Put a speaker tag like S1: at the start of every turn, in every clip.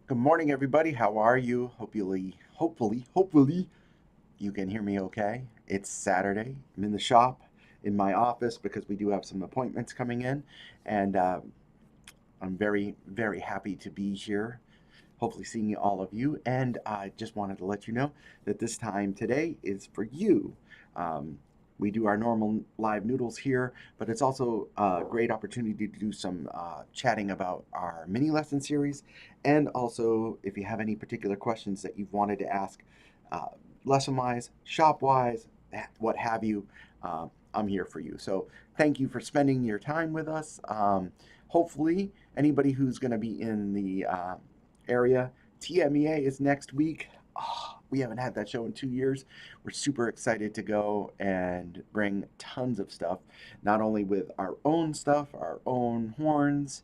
S1: Good morning, everybody. How are you? Hopefully, you can hear me okay. It's Saturday. I'm in the shop, in my office, because we do have some appointments coming in, and I'm very happy to be here. Hopefully, seeing all of you. And I just wanted to let you know that this time today is for you. Um, we do our normal live noodles here, but it's also a great opportunity to do some chatting about our mini lesson series. And also, if you have any particular questions that you've wanted to ask, uh, lesson wise, shop wise, what have you, I'm here for you. So, thank you for spending your time with us. Hopefully, anybody who's going to be in the area. TMEA is next week. Oh, we haven't had that show in 2 years. We're super excited to go and bring tons of stuff, not only with our own stuff, our own horns,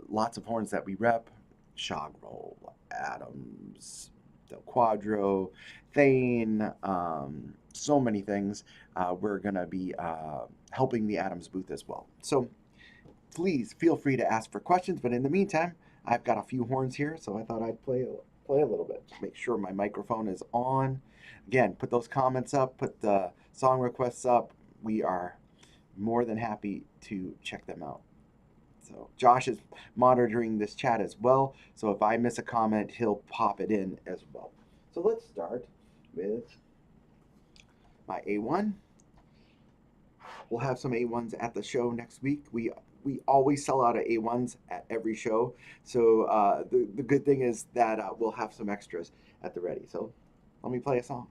S1: lots of horns that we rep, Shogrel, Adams, Del Quadro, Thane, so many things. We're going to be helping the Adams booth as well. So please feel free to ask for questions. But in the meantime, I've got a few horns here, so I thought I'd play a little bit. Just make sure my microphone is on. Again, put those comments up, put the song requests up. We are more than happy to check them out. So Josh is monitoring this chat as well. So if I miss a comment, he'll pop it in as well. So let's start with my A1. We'll have some A1s at the show next week. We always sell out of A1s at every show. So the good thing is that we'll have some extras at the ready. So let me play a song.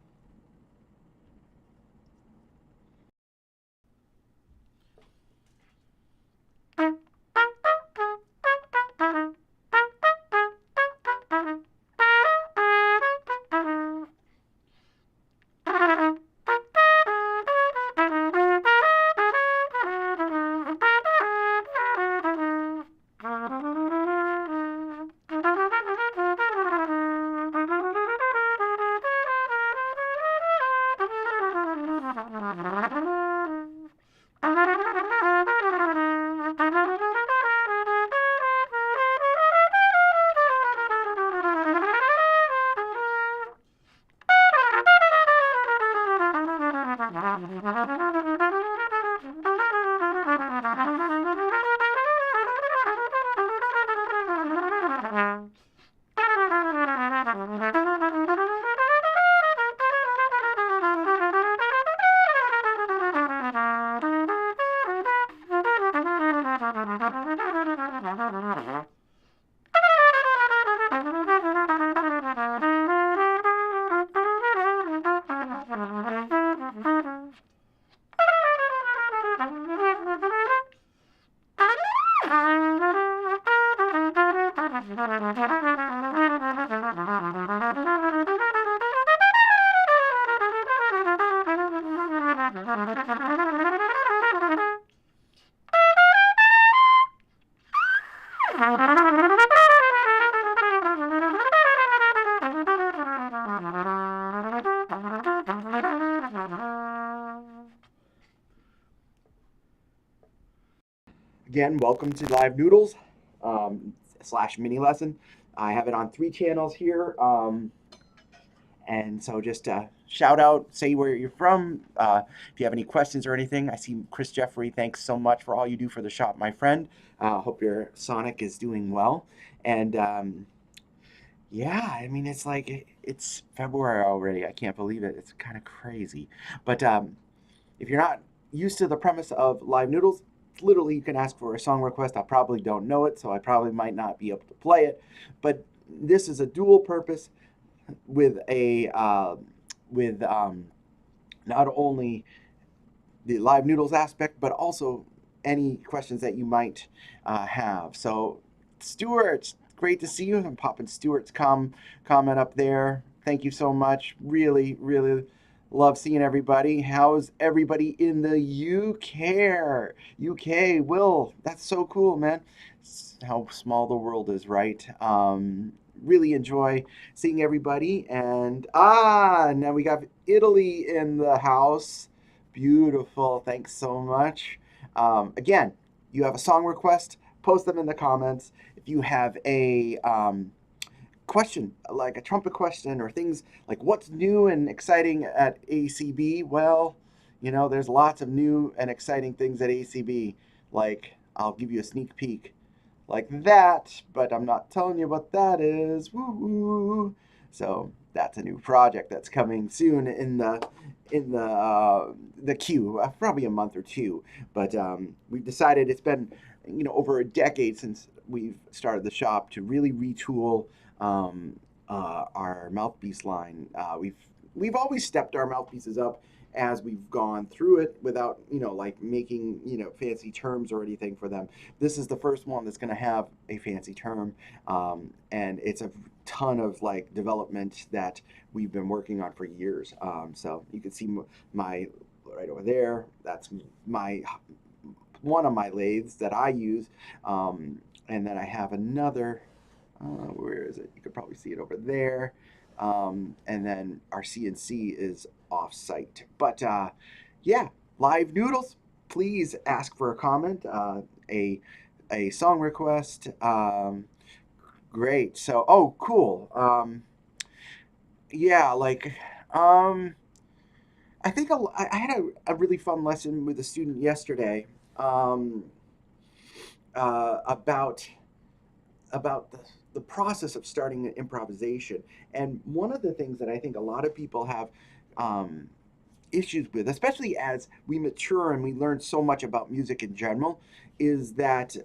S1: Again, welcome to Live Noodles slash mini lesson. I have it on 3 channels here. And so just shout out, say where you're from. If you have any questions or anything, I see Chris Jeffrey. Thanks so much for all you do for the shop, my friend. Hope your Sonic is doing well. And yeah, I mean, it's like it's February already. I can't believe it. It's kind of crazy. But if you're not used to the premise of Live Noodles, literally you can ask for a song request. I probably don't know it, so I probably might not be able to play it. But this is a dual purpose with a with not only the Live Noodles aspect, but also any questions that you might have. So, Stuart, great to see you. I'm popping Stuart's comment up there. Thank you so much. Really love seeing everybody. How's everybody in the UK? UK, Will, that's so cool, man. How small the world is, right? Really enjoy seeing everybody. And now we got Italy in the house. Beautiful. Thanks so much. Again, you have a song request, post them in the comments. If you have a question, like a trumpet question, or things like what's new and exciting at ACB. Well, there's lots of new and exciting things at ACB. Like, I'll give you a sneak peek like that, but I'm not telling you what that is. Woo woo. So that's a new project that's coming soon in the queue, probably a month or two. But we've decided it's been over a decade since we've started the shop to really retool our mouthpiece line. We've always stepped our mouthpieces up as we've gone through it without like making fancy terms or anything for them. This is the first one that's going to have a fancy term, and it's a ton of like development that we've been working on for years. So you can see my right over there. That's my one of my lathes that I use, and then I have another. Where is it? You could probably see it over there. And then our CNC is off-site. But yeah, live noodles. Please ask for a comment, a song request. Great. So, oh, cool. Yeah, like, I think I had a really fun lesson with a student yesterday, um, about the process of starting an improvisation. And one of the things that I think a lot of people have issues with, especially as we mature and we learn so much about music in general, is that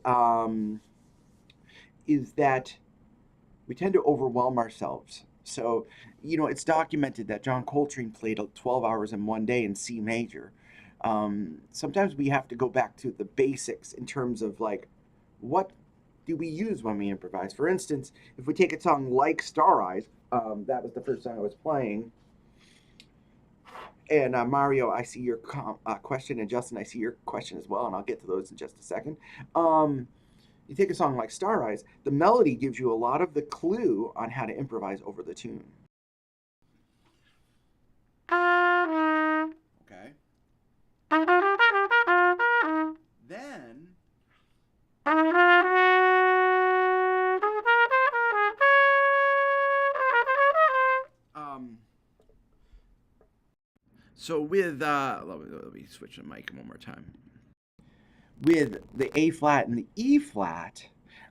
S1: we tend to overwhelm ourselves. So, it's documented that John Coltrane played 12 hours in one day in C major. Sometimes we have to go back to the basics in terms of like, what do we use when we improvise? For instance, if we take a song like Star Eyes, that was the first song I was playing. And Mario, I see your question, and Justin, I see your question as well, and I'll get to those in just a second. You take a song like Star Eyes, the melody gives you a lot of the clue on how to improvise over the tune. Okay. Then so with let me switch the mic one more time. With the A flat and the E flat,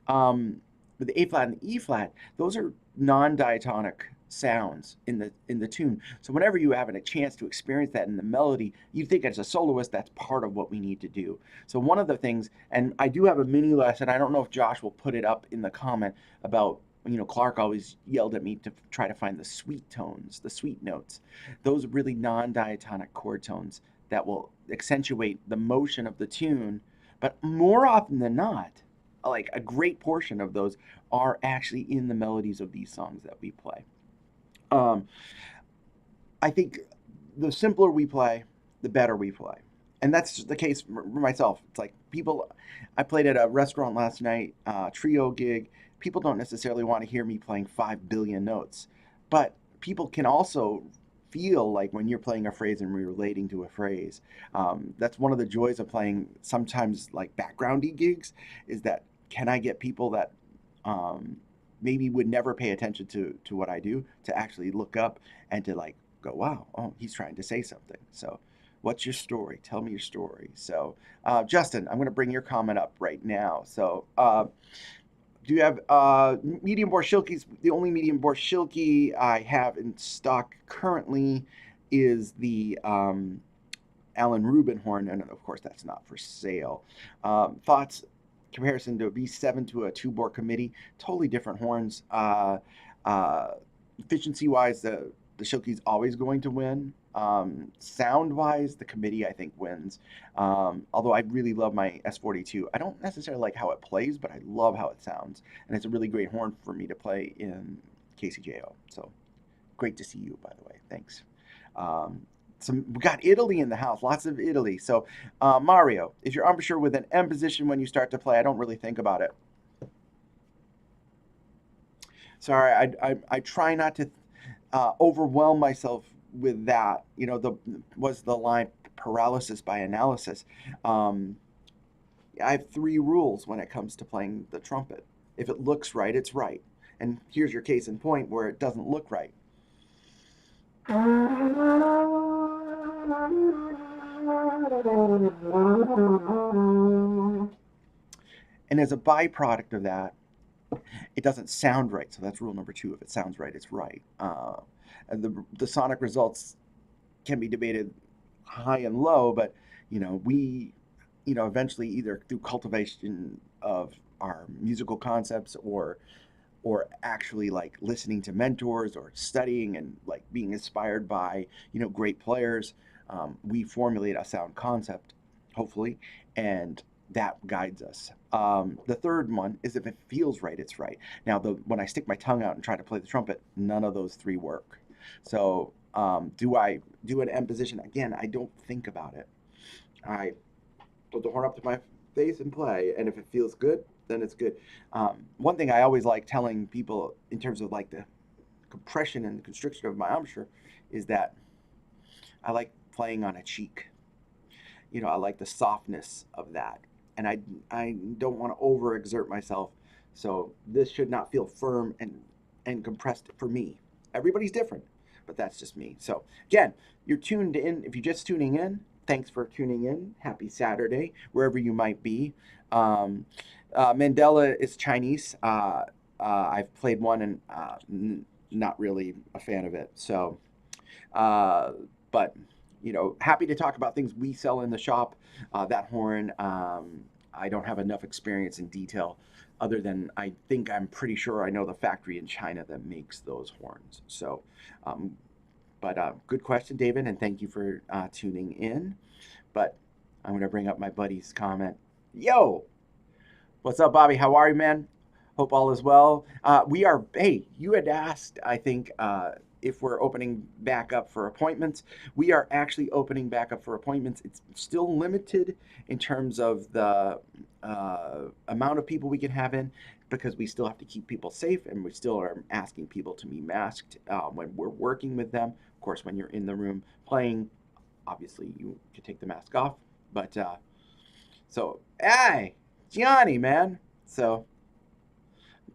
S1: with the A flat and the E flat, those are non-diatonic sounds in the tune. So whenever you have a chance to experience that in the melody, you think as a soloist that's part of what we need to do. So one of the things, and I do have a mini lesson, I don't know if Josh will put it up in the comment about, Clark always yelled at me to try to find the sweet tones, the sweet notes. Those really non-diatonic chord tones that will accentuate the motion of the tune, but more often than not, like a great portion of those are actually in the melodies of these songs that we play. I think the simpler we play, the better we play. And that's the case for myself. It's like I played at a restaurant last night, trio gig. People don't necessarily want to hear me playing 5 billion notes, but people can also feel like when you're playing a phrase and relating to a phrase. That's one of the joys of playing sometimes like backgroundy gigs, is that can I get people that maybe would never pay attention to what I do to actually look up and to like go, wow, oh, he's trying to say something. So what's your story? Tell me your story. So Justin, I'm going to bring your comment up right now. So do you have medium bore Schilkes? The only medium bore Schilke I have in stock currently is the Alan Rubin horn, and of course that's not for sale. Thoughts, comparison to a V7 to a 2-bore committee, totally different horns. Efficiency-wise, the Schilke's always going to win. Sound-wise, the committee I think wins. Although I really love my S42. I don't necessarily like how it plays, but I love how it sounds, and it's a really great horn for me to play in KCJO. So great to see you, by the way. Thanks. We got Italy in the house, lots of Italy. So Mario, is your embouchure with an M position when you start to play? I don't really think about it. Sorry, I try not to overwhelm myself with that. Was the line paralysis by analysis. I have 3 rules when it comes to playing the trumpet. If it looks right, it's right. And here's your case in point where it doesn't look right. And as a byproduct of that, it doesn't sound right. So that's rule number two. If it sounds right, it's right. And the sonic results can be debated high and low, but we eventually, either through cultivation of our musical concepts or actually like listening to mentors or studying and like being inspired by great players, we formulate a sound concept, hopefully, and that guides us. The third one is if it feels right, it's right. Now, when I stick my tongue out and try to play the trumpet, none of those three work. So do I do an M position? Again, I don't think about it. I put the horn up to my face and play, and if it feels good, then it's good. One thing I always like telling people in terms of like the compression and the constriction of my embouchure is that I like playing on a cheek. I like the softness of that, and I don't want to overexert myself. So this should not feel firm and compressed for me. Everybody's different, but that's just me. So again, you're tuned in. If you're just tuning in, thanks for tuning in. Happy Saturday, wherever you might be. Mandela is Chinese. I've played one and not really a fan of it. So, but happy to talk about things we sell in the shop. That horn, I don't have enough experience in detail, other than I'm pretty sure I know the factory in China that makes those horns. So, but good question, David, and thank you for tuning in. But I'm going to bring up my buddy's comment. Yo, what's up, Bobby? How are you, man? Hope all is well. Hey, you had asked, I think, if we're opening back up for appointments. We are actually opening back up for appointments. It's still limited in terms of the amount of people we can have in, because we still have to keep people safe, and we still are asking people to be masked when we're working with them. Of course, when you're in the room playing, obviously you can take the mask off. But so, hey, Gianni, man. So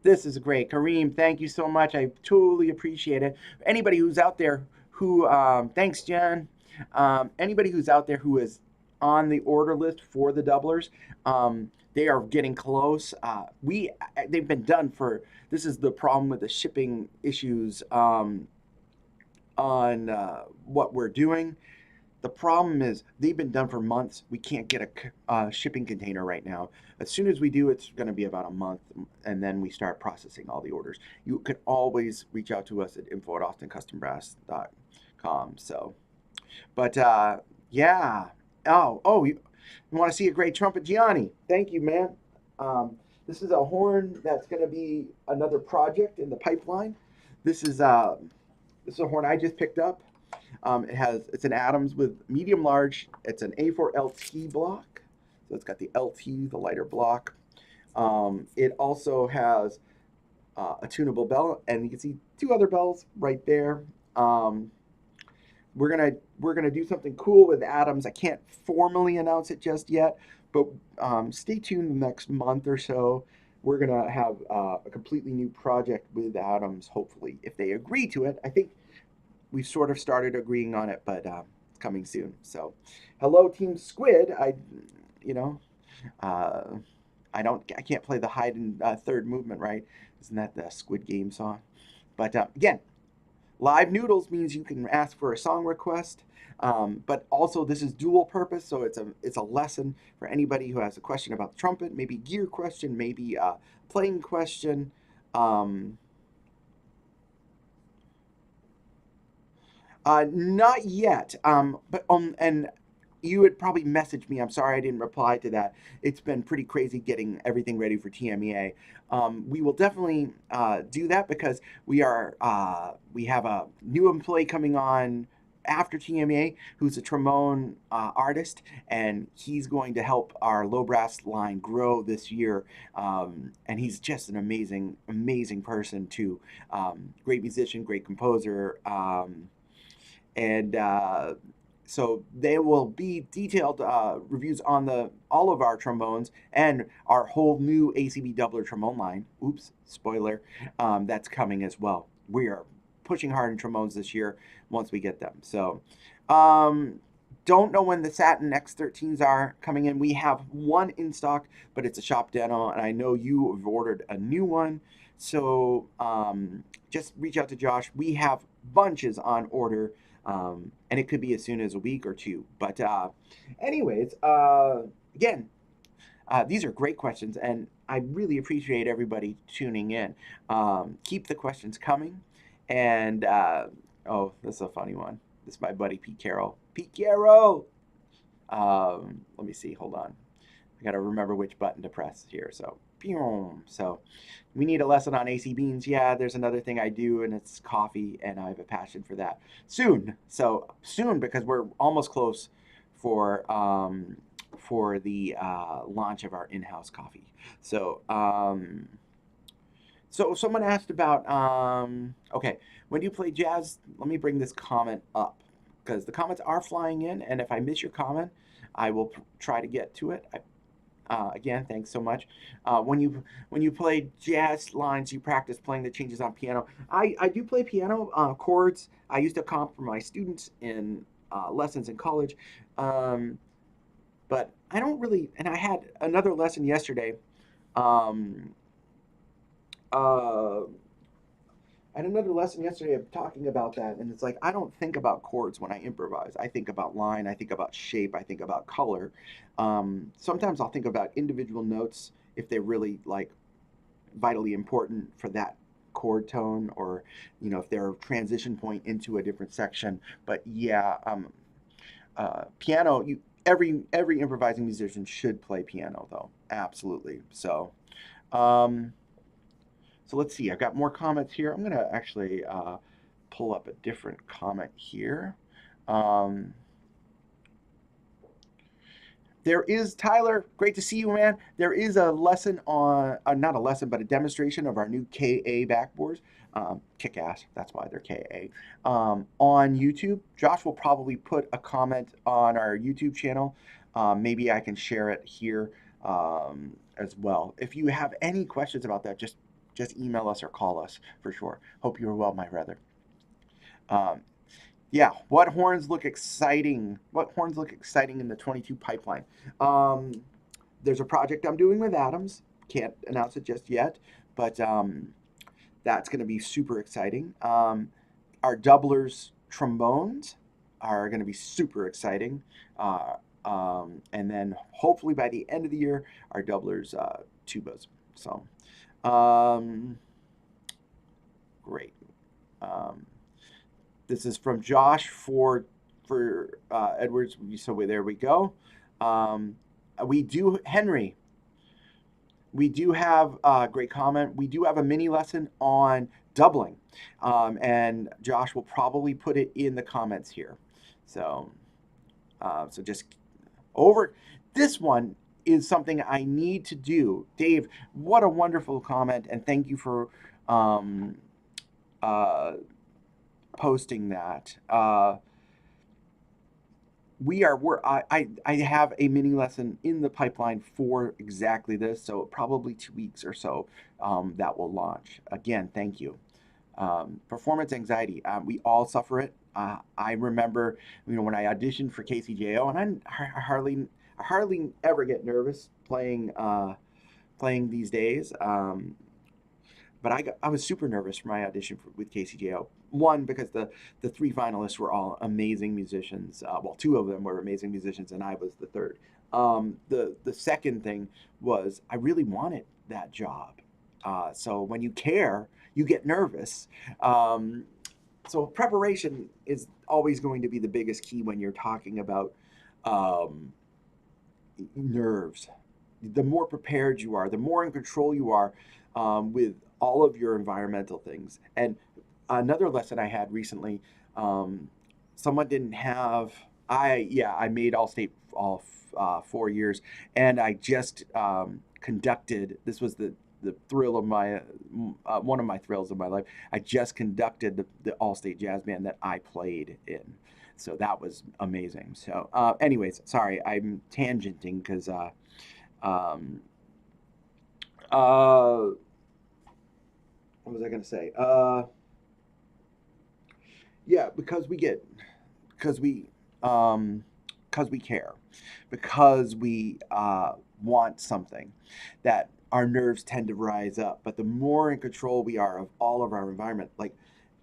S1: this is great. Kareem, thank you so much. I totally appreciate it. Anybody who's out there who, thanks, Jen. Anybody who's out there who is on the order list for the doublers, they are getting close. They've been done for, this is the problem with the shipping issues on what we're doing. The problem is they've been done for months. We can't get a shipping container right now. As soon as we do, it's going to be about a month, and then we start processing all the orders. You can always reach out to us at info@austincustombrass.com. So, but yeah. You want to see a great trumpet, Gianni? Thank you, man. This is a horn that's going to be another project in the pipeline. This is a horn I just picked up. It's an Adams with medium large. It's an A4 LT block, so it's got the LT, the lighter block. It also has a tunable bell, and you can see two other bells right there. We're gonna do something cool with Adams. I can't formally announce it just yet, but stay tuned the next month or so. We're gonna have a completely new project with Adams. Hopefully, if they agree to it. I think we've sort of started agreeing on it, but it's coming soon. So, hello, Team Squid. I can't play the hide and third movement, right? Isn't that the Squid Game song? But again, live noodles means you can ask for a song request, but also this is dual purpose, so it's a lesson for anybody who has a question about the trumpet, maybe gear question, maybe a playing question. Not yet. And you had probably messaged me. I'm sorry I didn't reply to that. It's been pretty crazy getting everything ready for TMEA. We will definitely do that, because we have a new employee coming on after TMEA who's a trombone artist, and he's going to help our low brass line grow this year. And he's just an amazing, amazing person too. Great musician, great composer. And So there will be detailed reviews on all of our trombones and our whole new ACB doubler trombone line. Oops, spoiler. That's coming as well. We are pushing hard in trombones this year once we get them. So don't know when the Satin X13s are coming in. We have one in stock, but it's a shop demo, and I know you have ordered a new one. So just reach out to Josh. We have bunches on order, and it could be as soon as a week or two. But anyways, again, these are great questions, and I really appreciate everybody tuning in. Keep the questions coming. And oh, this is a funny one. This is my buddy Pete Carroll. Pete Carroll! Let me see. Hold on. I got to remember which button to press here. So, so we need a lesson on AC beans. Yeah, there's another thing I do, and it's coffee, and I have a passion for that. Soon. So soon, because we're almost close for the launch of our in-house coffee. So so someone asked about okay, when do you play jazz? Let me bring this comment up because the comments are flying in, and if I miss your comment, I will try to get to it. Again, thanks so much. When you play jazz lines, you practice playing the changes on piano. I do play piano chords. I used to comp for my students in lessons in college, but I don't really. And I had another lesson yesterday. Um, uh, I had another lesson yesterday of talking about that, and it's like I don't think about chords when I improvise. I think about line, I think about shape, I think about color. Sometimes I'll think about individual notes if they're really like vitally important for that chord tone, or if they're a transition point into a different section. But yeah, piano. Every improvising musician should play piano, though. Absolutely. So. Um, so let's see, I've got more comments here. I'm going to actually pull up a different comment here. Um, there is, Tyler, great to see you, man. There is a lesson on, not a lesson, but a demonstration of our new KA backboards. Kick ass, that's why they're KA. On YouTube, Josh will probably put a comment on our YouTube channel. Maybe I can share it here as well. If you have any questions about that, just email us or call us for sure. Hope you are well, my brother. Yeah, what horns look exciting? What horns look exciting in the 22 pipeline? There's a project I'm doing with Adams. Can't announce it just yet, but that's going to be super exciting. Our doublers trombones are going to be super exciting. And then hopefully by the end of the year, our doublers tubas. So, great. This is from Josh for Edwards. So there we go. We do, Henry. We do have a great comment. We do have a mini lesson on doubling, and Josh will probably put it in the comments here. So, so just over this one is something I need to do. Dave, what a wonderful comment, and thank you for posting that. I have a mini lesson in the pipeline for exactly this, so probably 2 weeks or so that will launch. Again, thank you. Performance anxiety, we all suffer it. I remember, when I auditioned for KCJO, and I hardly ever get nervous playing these days. But I was super nervous for my audition with KCJO. One, because the 3 finalists were all amazing musicians. Well, 2 of them were amazing musicians, and I was the third. The second thing was I really wanted that job. So when you care, you get nervous. So preparation is always going to be the biggest key when you're talking about nerves. The more prepared you are, the more in control you are with all of your environmental things. And another lesson I had recently, someone didn't have, I made All-State all 4 years, and I just conducted, this was the thrill of my, one of my thrills of my life. I just conducted the All-State Jazz Band that I played in. So that was amazing. So, anyways, sorry, I'm tangenting because um, what was I going to say? Yeah, because we um, because we care, because we want something, that our nerves tend to rise up. But the more in control we are of all of our environment, like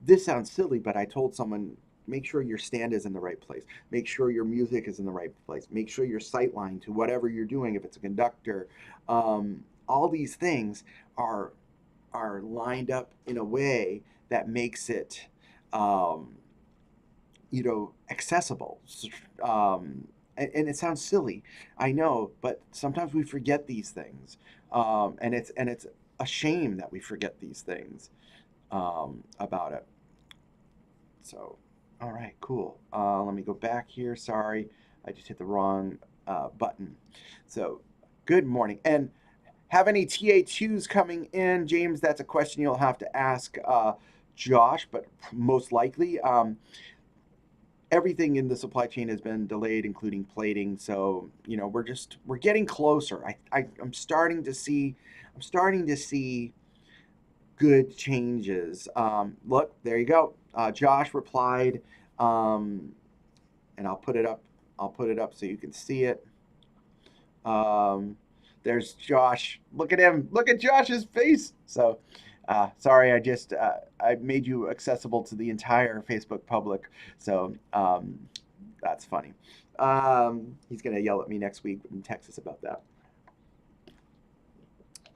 S1: this sounds silly, but I told someone, make sure your stand is in the right place, make sure your music is in the right place, make sure your sight line to whatever you're doing, if it's a conductor, all these things are lined up in a way that makes it um, accessible. And it sounds silly, I know, but sometimes we forget these things, and it's a shame that we forget these things about it. So, all right, cool. Let me go back here. Sorry, I just hit the wrong button. So, good morning. And have any TA2s coming in, James? That's a question you'll have to ask Josh, but most likely. Everything in the supply chain has been delayed, including plating. So we're getting closer. I'm starting to see good changes. Look, there you go. Josh replied, and I'll put it up. I'll put it up so you can see it. There's Josh. Look at him. Look at Josh's face. So, sorry, I made you accessible to the entire Facebook public. So that's funny. He's gonna yell at me next week in Texas about that.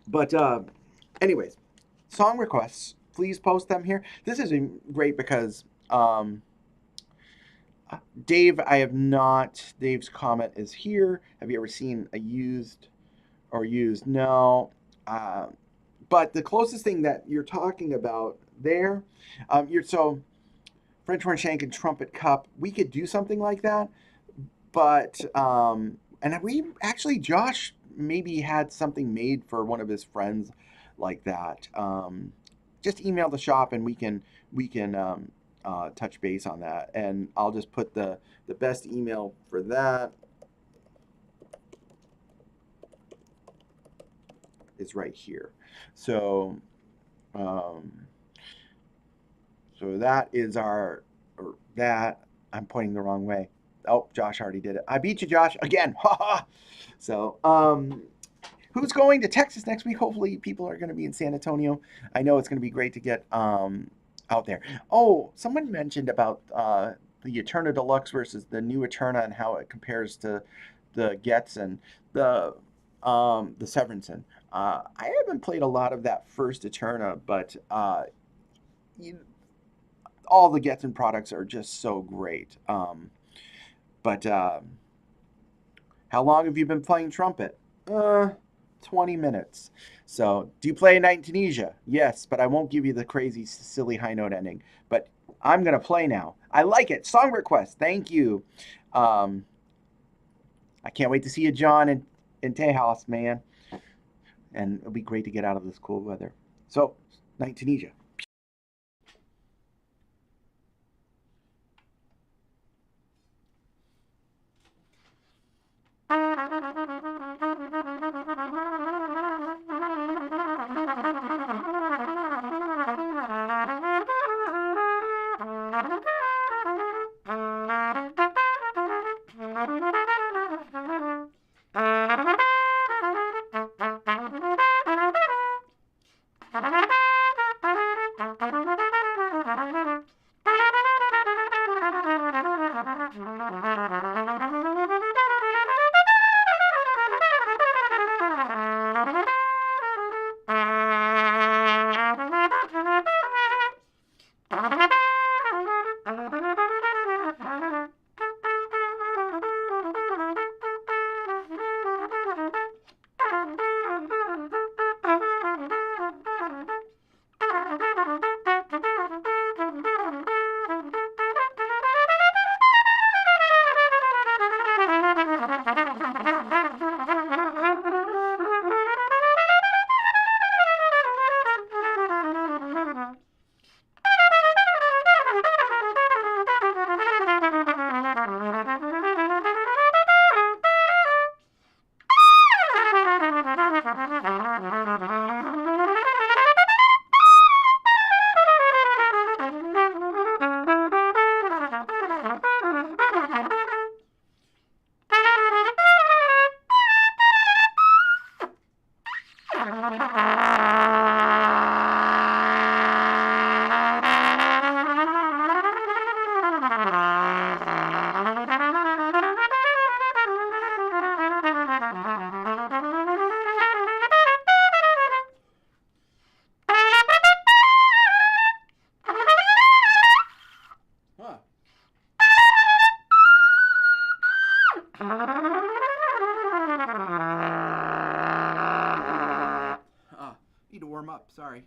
S1: But anyways, song requests. Please post them here. This is great because Dave, I have not. Dave's comment is here. Have you ever seen a used or used? No. But the closest thing that you're talking about there, so French horn shank and trumpet cup. We could do something like that, but and we actually Josh maybe had something made for one of his friends like that. Just email the shop and we can touch base on that, and I'll just put the best email for that is right here. So so that is our, or that, I'm pointing the wrong way. Oh, Josh already did it. I beat you, Josh, again. So who's going to Texas next week? Hopefully people are going to be in San Antonio. I know it's going to be great to get out there. Oh, someone mentioned about the Eterna Deluxe versus the new Eterna and how it compares to the Getz and the Severinsen. I haven't played a lot of that first Eterna, but you, all the Getz products are just so great. But how long have you been playing trumpet? 20 minutes. So, do you play a night in Tunisia? Yes, but I won't give you the crazy, silly high note ending. But I'm going to play now. I like it. Song request. Thank you. I can't wait to see you, John, in Tejas, man. And it'll be great to get out of this cool weather. So, night in Tunisia. Need to warm up, sorry.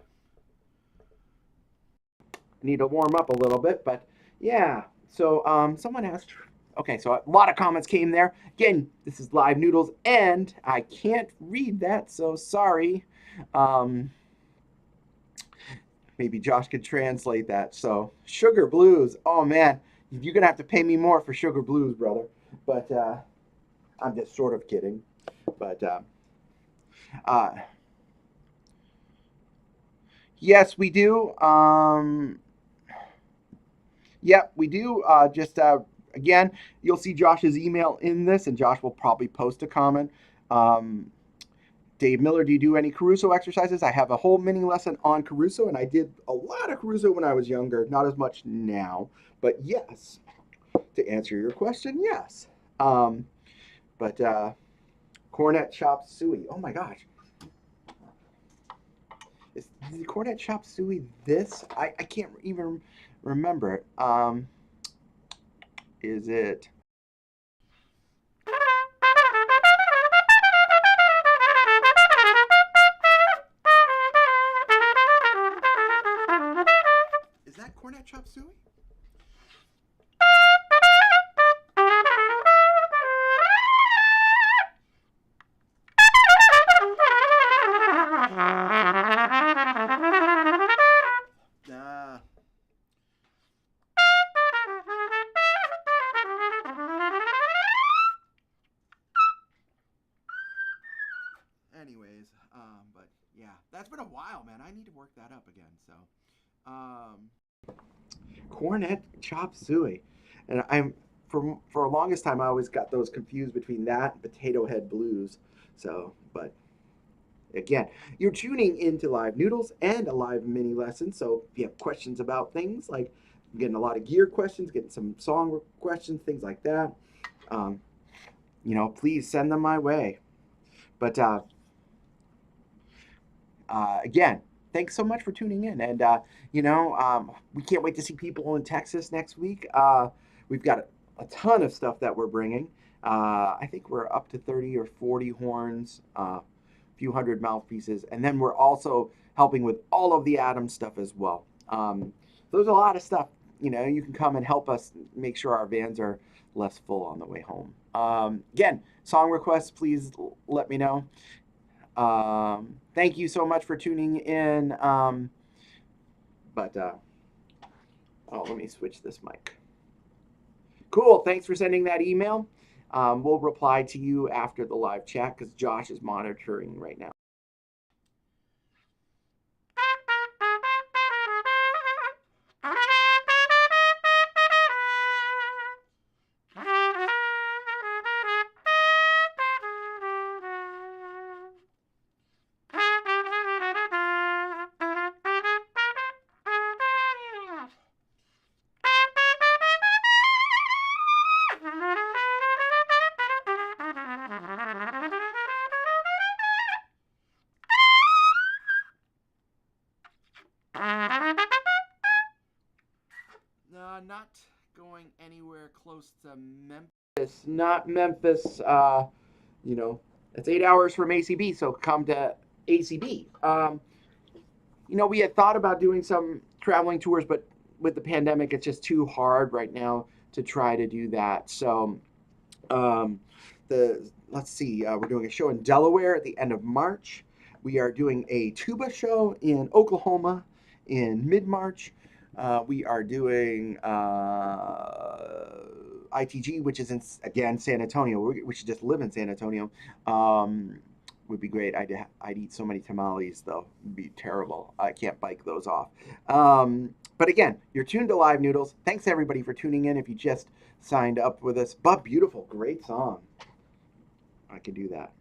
S1: Need to warm up a little bit, but yeah. So someone asked, okay, so a lot of comments came there. Again, this is Live Noodles, and I can't read that, so sorry. Maybe Josh could translate that. So Sugar Blues, oh man, you're gonna have to pay me more for Sugar Blues, brother. But I'm just sort of kidding. But yes, we do. Yep, we do. Again, you'll see Josh's email in this, and Josh will probably post a comment. Dave Miller, do you do any Caruso exercises? I have a whole mini lesson on Caruso, and I did a lot of Caruso when I was younger. Not as much now, but yes. To answer your question, yes. But cornet chop suey. Oh my gosh. Is the cornet chop suey this? I can't even remember it. Is it? Is that cornet chop suey? Anyways, but yeah, that's been a while, man. I need to work that up again. So, cornet chop suey, and I'm for the longest time I always got those confused between that and Potato Head Blues. So, but again, you're tuning into Live Noodles and a live mini lesson. So if you have questions about things like I'm getting a lot of gear questions, getting some song questions, things like that, please send them my way. But again, thanks so much for tuning in. And, we can't wait to see people in Texas next week. We've got a ton of stuff that we're bringing. I think we're up to 30 or 40 horns, a few hundred mouthpieces. And then we're also helping with all of the Atom stuff as well. There's a lot of stuff. You can come and help us make sure our vans are less full on the way home. Again, song requests, please let me know. Thank you so much for tuning in. Let me switch this mic. Cool. Thanks for sending that email. We'll reply to you after the live chat because Josh is monitoring right now. Not going anywhere close to Memphis. Not Memphis. It's 8 hours from ACB, so come to ACB. We had thought about doing some traveling tours, but with the pandemic, it's just too hard right now to try to do that. So, let's see. We're doing a show in Delaware at the end of March. We are doing a tuba show in Oklahoma in mid-March. We are doing ITG, which is in, again, San Antonio. We should just live in San Antonio. would be great. I'd eat so many tamales though. It'd be terrible. I can't bike those off. But again, you're tuned to Live Noodles. Thanks everybody for tuning in. If you just signed up with us, but beautiful, great song. I can do that.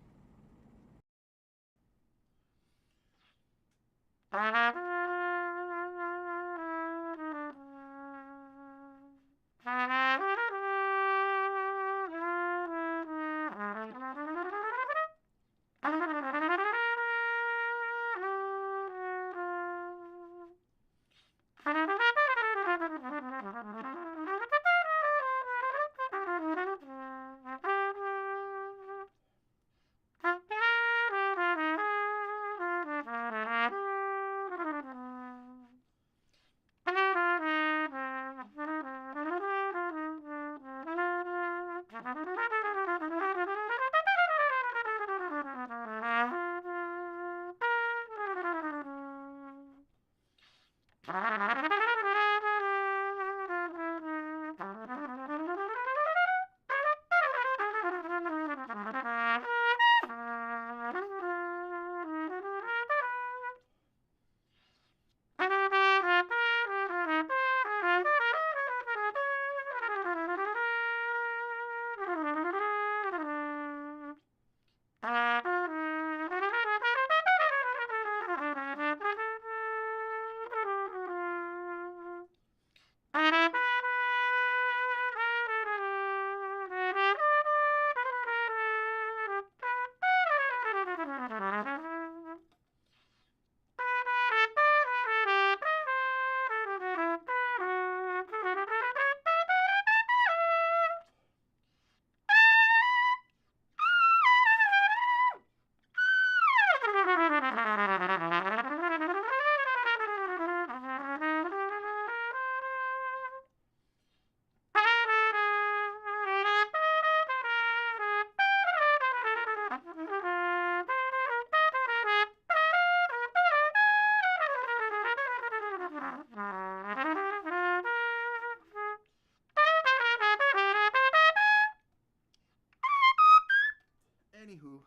S1: Anywho,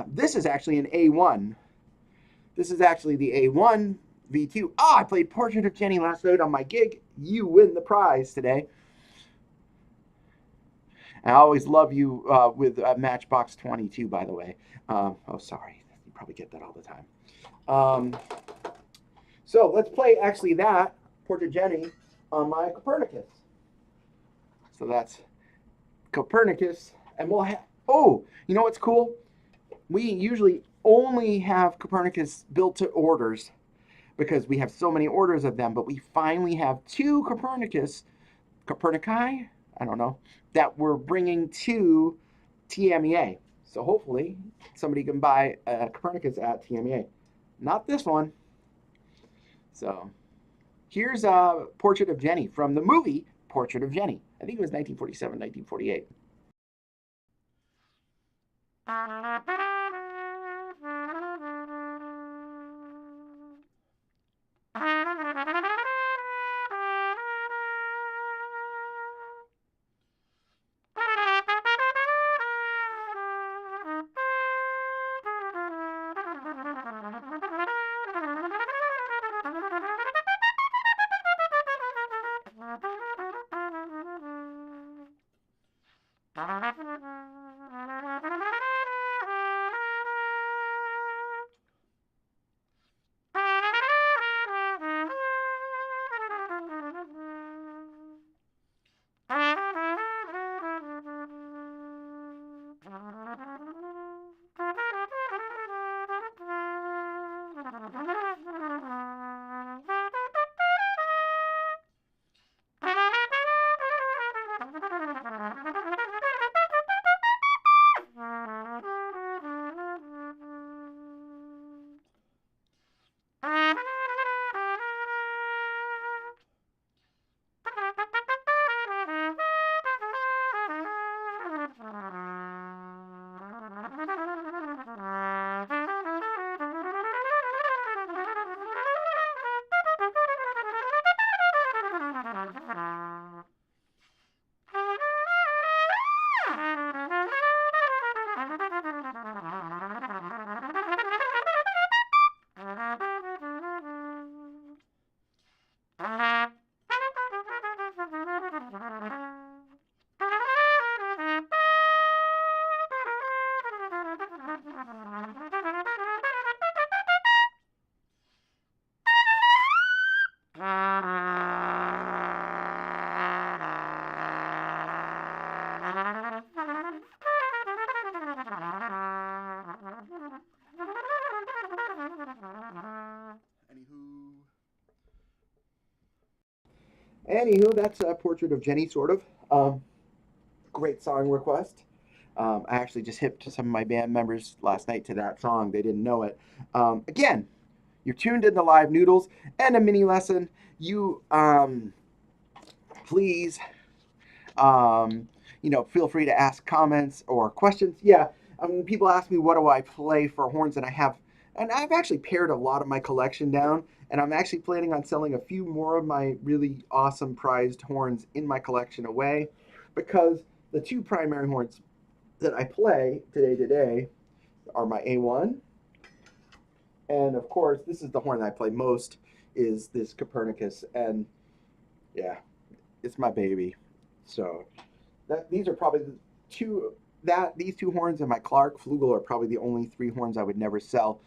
S1: this is actually an A1. This is actually the A1 V2. I played Portrait of Jenny last night on my gig. You win the prize today. I always love you with Matchbox 22, by the way. Oh, sorry. You probably get that all the time. So let's play actually that, Portrait of Jenny, on my Copernicus. So that's Copernicus. And we'll have, oh, you know what's cool? We usually only have Copernicus built to orders because we have so many orders of them, but we finally have two Copernici, I don't know, that we're bringing to TMEA. So hopefully somebody can buy a Copernicus at TMEA. Not this one. So here's a Portrait of Jenny from the movie Portrait of Jenny. I think it was 1947, 1948. Anywho, that's a portrait of Jenny, sort of. Great song request. I actually just hit some of my band members last night to that song. They didn't know it. Again, you're tuned into Live Noodles and a mini lesson. You please, feel free to ask comments or questions. Yeah, people ask me what do I play for horns, and I've actually pared a lot of my collection down, and I'm actually planning on selling a few more of my really awesome prized horns in my collection away, because the two primary horns that I play today are my A1, and of course, this is the horn that I play most, is this Copernicus, and yeah, it's my baby. So these are probably these two horns and my Clark Flugel are probably the only three horns I would never sell.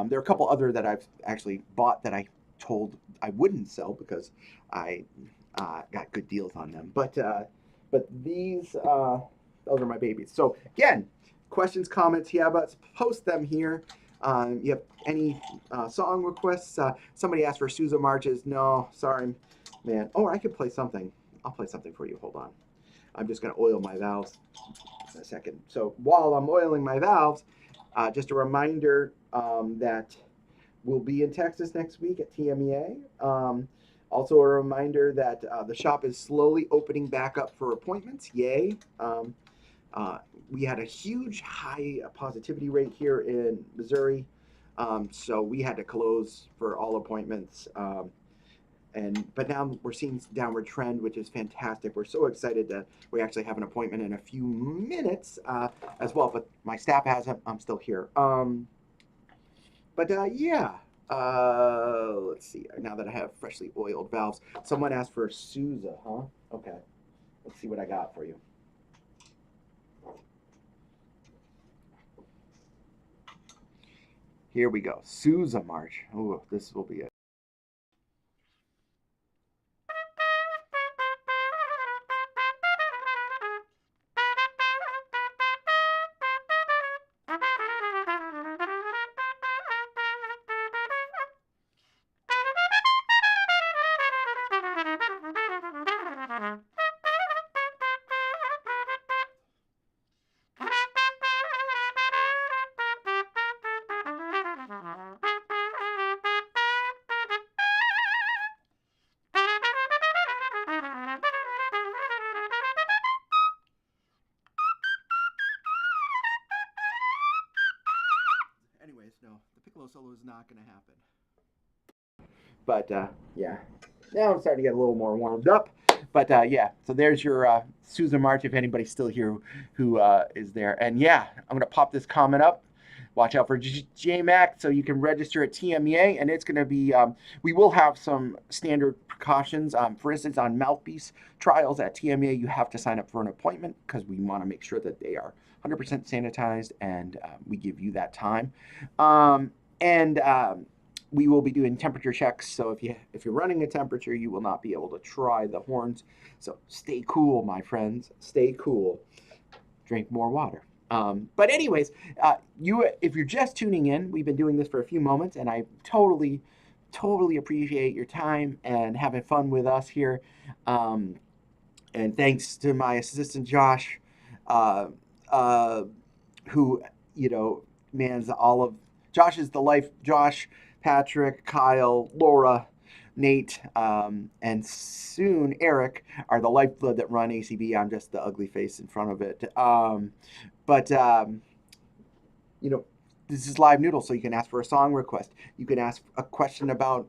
S1: There are a couple other that I've actually bought that I told I wouldn't sell because I got good deals on them. But these those are my babies. So again, questions, comments, yeah, but post them here. You have any song requests? Somebody asked for Sousa marches. No, sorry, man. Oh, I could play something. I'll play something for you. Hold on. I'm just going to oil my valves in a second. So while I'm oiling my valves, just a reminder that we'll be in Texas next week at TMEA. Also a reminder that the shop is slowly opening back up for appointments. Yay. We had a huge high positivity rate here in Missouri, so we had to close for all appointments. But now we're seeing downward trend, which is fantastic. We're so excited that we actually have an appointment in a few minutes as well. But my staff hasn't. I'm still here. Yeah. Let's see. Now that I have freshly oiled valves, someone asked for Sousa, huh? Okay. Let's see what I got for you. Here we go. Sousa March. Oh, this will be it. Anyways, no, the piccolo solo is not going to happen. But yeah, now I'm starting to get a little more warmed up. But yeah, so there's your Sousa March, if anybody's still here who is there. And yeah, I'm going to pop this comment up. Watch out for JMAC so you can register at TMEA. And it's going to be, we will have some standard precautions. For instance, on mouthpiece trials at TMEA, you have to sign up for an appointment because we want to make sure that they are 100% sanitized, and we give you that time. We will be doing temperature checks, so if you're running a temperature, you will not be able to try the horns. So stay cool, my friends. Stay cool. Drink more water. But anyways, if you're just tuning in, we've been doing this for a few moments, and I totally appreciate your time and having fun with us here. And thanks to my assistant Josh, who mans all of. Josh is the life. Josh, Patrick, Kyle, Laura, Nate, and soon Eric are the lifeblood that run ACB. I'm just the ugly face in front of it. This is Live Noodle, so you can ask for a song request. You can ask a question about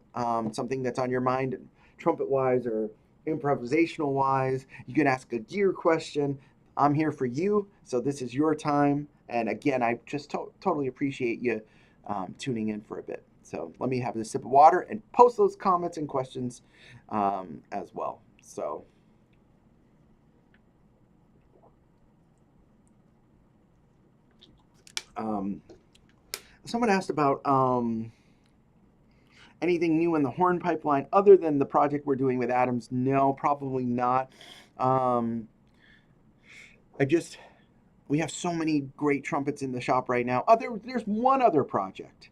S1: something that's on your mind, trumpet-wise or improvisational-wise. You can ask a gear question. I'm here for you, so this is your time. And again, I just totally appreciate you tuning in for a bit. So let me have a sip of water and post those comments and questions as well. So someone asked about anything new in the horn pipeline other than the project we're doing with Adams. No, probably not. We have so many great trumpets in the shop right now. There's one other project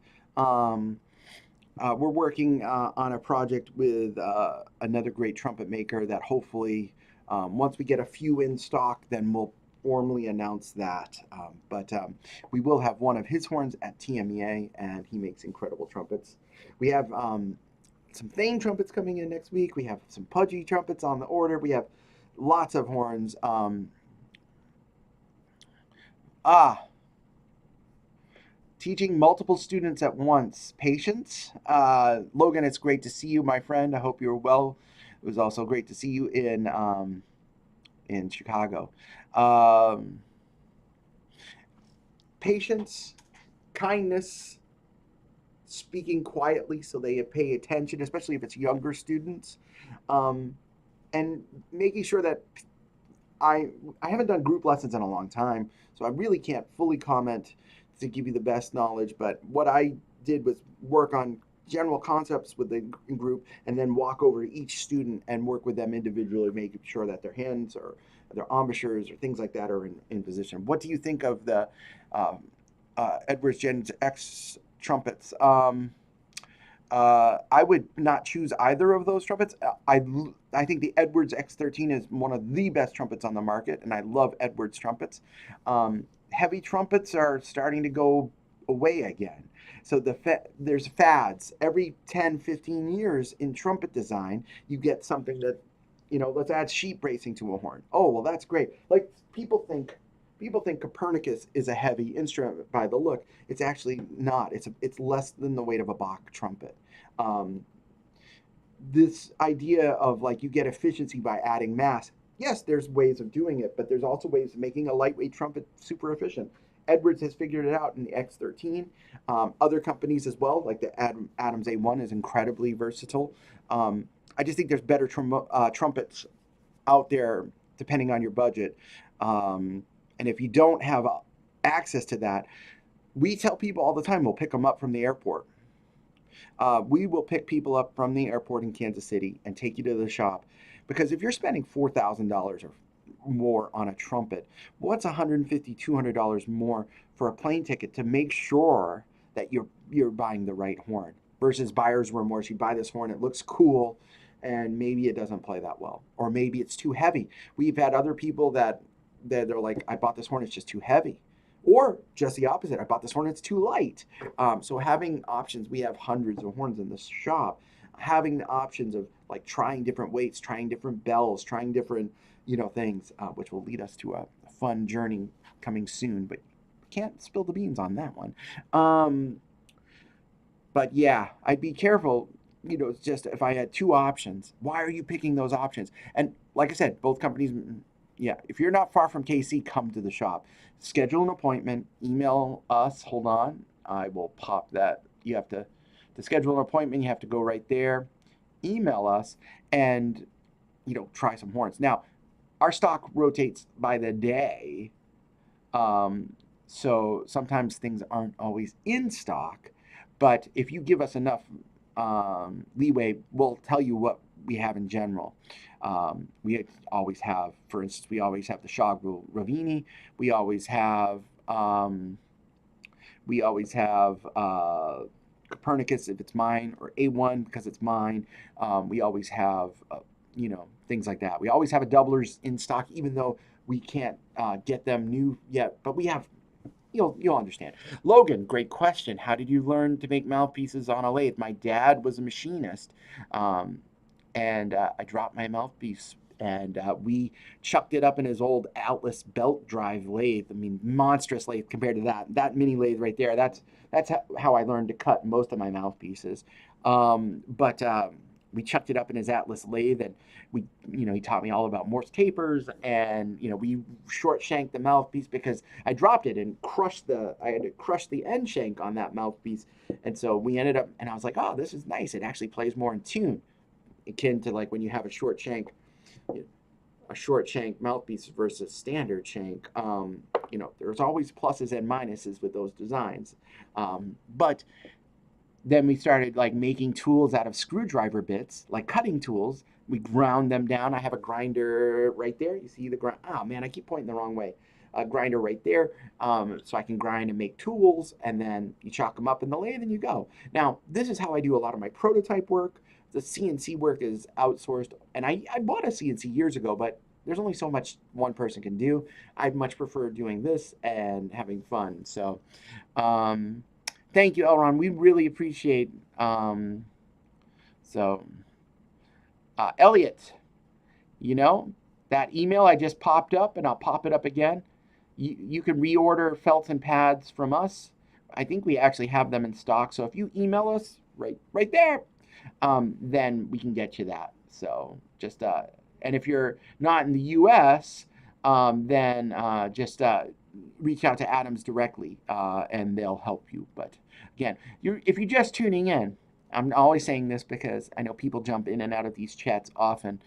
S1: we're working on a project with another great trumpet maker that hopefully, once we get a few in stock, then we'll formally announce that. But we will have one of his horns at TMEA, and he makes incredible trumpets. We have some Thane trumpets coming in next week. We have some Pudgy trumpets on the order. We have lots of horns. Ah, Teaching multiple students at once. Patience. Logan, it's great to see you, my friend. I hope you're well. It was also great to see you in Chicago. Um, Patience, kindness, speaking quietly so they pay attention, especially if it's younger students, um, and making sure that I I haven't done group lessons in a long time, so I really can't fully comment to give you the best knowledge. But what I did was work on general concepts with the group, and then walk over to each student and work with them individually, making sure that their hands or their embouchures or things like that are in position. What do you think of the uh, Edwards Gen X trumpets? I would not choose either of those trumpets. I think the Edwards X13 is one of the best trumpets on the market, and I love Edwards trumpets. Heavy trumpets are starting to go away again. So there's fads. Every 10, 15 years in trumpet design, you get something that, let's add sheet bracing to a horn. Oh, well, that's great. Like people think Copernicus is a heavy instrument by the look. It's actually not. It's less than the weight of a Bach trumpet. Um, this idea of like you get efficiency by adding mass. Yes, there's ways of doing it, but there's also ways of making a lightweight trumpet super efficient. Edwards has figured it out in the X13. Other companies as well, like the Adams A1 is incredibly versatile. I just think there's better trumpets out there depending on your budget. And if you don't have access to that, we tell people all the time we'll pick them up from the airport. We will pick people up from the airport in Kansas City and take you to the shop. Because if you're spending $4,000 or more on a trumpet, what's $150, $200 more for a plane ticket to make sure that you're buying the right horn versus buyer's remorse? You buy this horn, it looks cool, and maybe it doesn't play that well, or maybe it's too heavy. We've had other people that they're like, I bought this horn, it's just too heavy. Or just the opposite, I bought this horn, it's too light. So having options, we have hundreds of horns in this shop. Having the options of like trying different weights, trying different bells, trying different things, which will lead us to a fun journey coming soon. But can't spill the beans on that one. But yeah, I'd be careful. It's just if I had two options, why are you picking those options? And like I said, both companies, yeah, if you're not far from KC, come to the shop. Schedule an appointment, email us. Hold on, I will pop that. You have to schedule an appointment, you have to go right there, email us, and try some horns. Now, our stock rotates by the day, so sometimes things aren't always in stock. But if you give us enough leeway, we'll tell you what we have in general. We always have, for instance, we always have the Shogru Ravini. We always have Copernicus if it's mine, or A1 because it's mine. We always have things like that. We always have a doublers in stock, even though we can't get them new yet. But we have. You'll understand. Logan, great question. How did you learn to make mouthpieces on a lathe? My dad was a machinist, um, and I dropped my mouthpiece, and we chucked it up in his old Atlas belt drive lathe. I mean, monstrous lathe compared to that mini lathe right there. That's how I learned to cut most of my mouthpieces. But we chucked it up in his Atlas lathe, and he taught me all about Morse tapers, and we short shanked the mouthpiece because I dropped it and I had to crush the end shank on that mouthpiece, and so we ended up, and I was like, oh, this is nice. It actually plays more in tune, akin to like when you have a short shank mouthpiece versus standard shank. There's always pluses and minuses with those designs, but then we started like making tools out of screwdriver bits, like cutting tools. We ground them down. I have a grinder right there. You see the grind? Oh man, I keep pointing the wrong way. a grinder right there, so I can grind and make tools, and then you chalk them up in the lathe and you go. Now, this is how I do a lot of my prototype work. The CNC work is outsourced, and I bought a CNC years ago, but there's only so much one person can do. I'd much prefer doing this and having fun. So, um, thank you, Elron. We really appreciate. So, Elliot, you know, that email I just popped up, and I'll pop it up again. You can reorder felts and pads from us. I think we actually have them in stock. So if you email us right there, then we can get you that. So just and if you're not in the U.S., then just reach out to Adams directly, and they'll help you. But again, if you're just tuning in, I'm always saying this because I know people jump in and out of these chats often.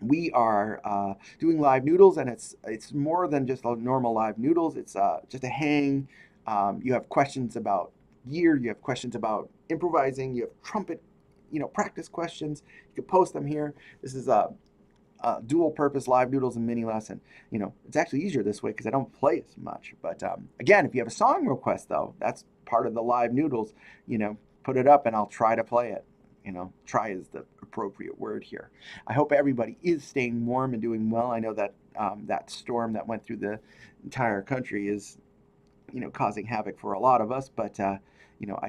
S1: We are doing live noodles, and it's more than just a normal live noodles. It's just a hang. You have questions about gear. You have questions about improvising. You have trumpet, practice questions. You can post them here. This is a dual purpose live noodles and mini lesson. It's actually easier this way because I don't play as much. But again, if you have a song request, though, that's part of the live noodles. Put it up and I'll try to play it. Try is the appropriate word here. I hope everybody is staying warm and doing well. I know that that storm that went through the entire country is, causing havoc for a lot of us. But, I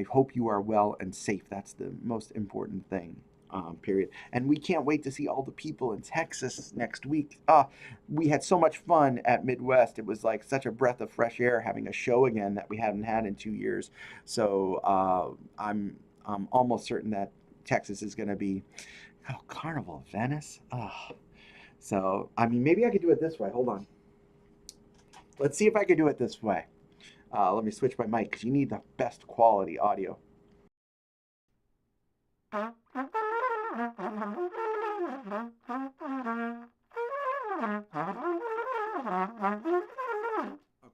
S1: hope you are well and safe. That's the most important thing, period. And we can't wait to see all the people in Texas next week. We had so much fun at Midwest. It was like such a breath of fresh air having a show again that we haven't had in 2 years. So I'm almost certain that Texas is going to be, Carnival of Venice. So, maybe I could do it this way. Hold on. Let's see if I could do it this way. Let me switch my mic because you need the best quality audio. Okay,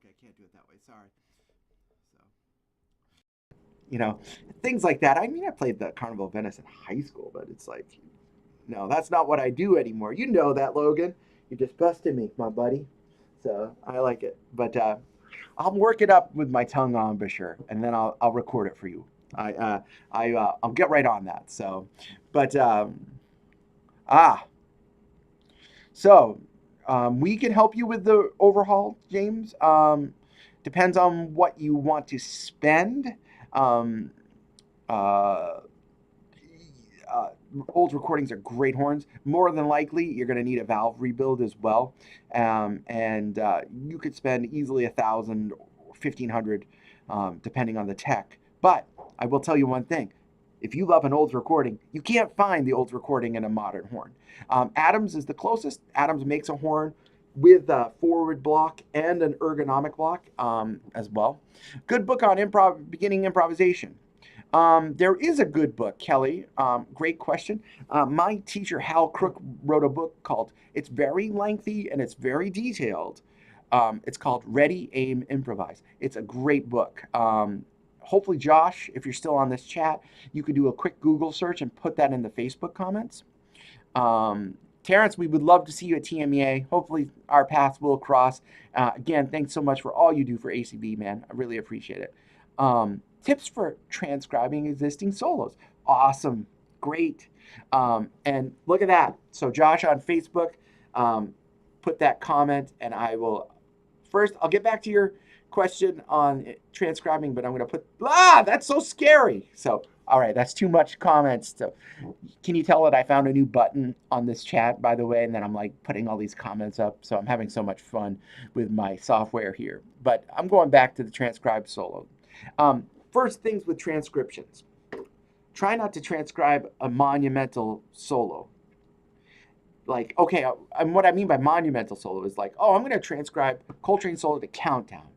S1: I can't do it that way. Sorry. So, things like that. I played the Carnival of Venice in high school, but it's like, no, that's not what I do anymore. You know that, Logan. You just busted me, my buddy. So I like it. But I'll work it up with my tongue embouchure, and then I'll record it for you. I'll get right on that. So, but so we can help you with the overhaul, James. Depends on what you want to spend. Old recordings are great horns. More than likely, you're going to need a valve rebuild as well, and you could spend easily $1,000 or $1,500, depending on the tech. But I will tell you one thing: if you love an old recording, you can't find the old recording in a modern horn. Adams is the closest. Adams makes a horn with a forward block and an ergonomic block as well. Good book on beginning improvisation. There is a good book, Kelly. Great question. My teacher, Hal Crook, wrote a book called, it's very lengthy and it's very detailed. It's called Ready, Aim, Improvise. It's a great book. Hopefully, Josh, if you're still on this chat, you could do a quick Google search and put that in the Facebook comments. Terrence, we would love to see you at TMEA. Hopefully, our paths will cross. Again, thanks so much for all you do for ACB, man. I really appreciate it. Tips for transcribing existing solos. Awesome. Great. And look at that. So Josh on Facebook, put that comment, and I will first, I'll get back to your question on transcribing, but I'm going to put, that's so scary. So, all right, that's too much comments. So can you tell that I found a new button on this chat, by the way, and then I'm like putting all these comments up. So I'm having so much fun with my software here, but I'm going back to the transcribe solo. First things with transcriptions. Try not to transcribe a monumental solo. Like, okay, and what I mean by monumental solo is like, I'm going to transcribe Coltrane solo to Countdown.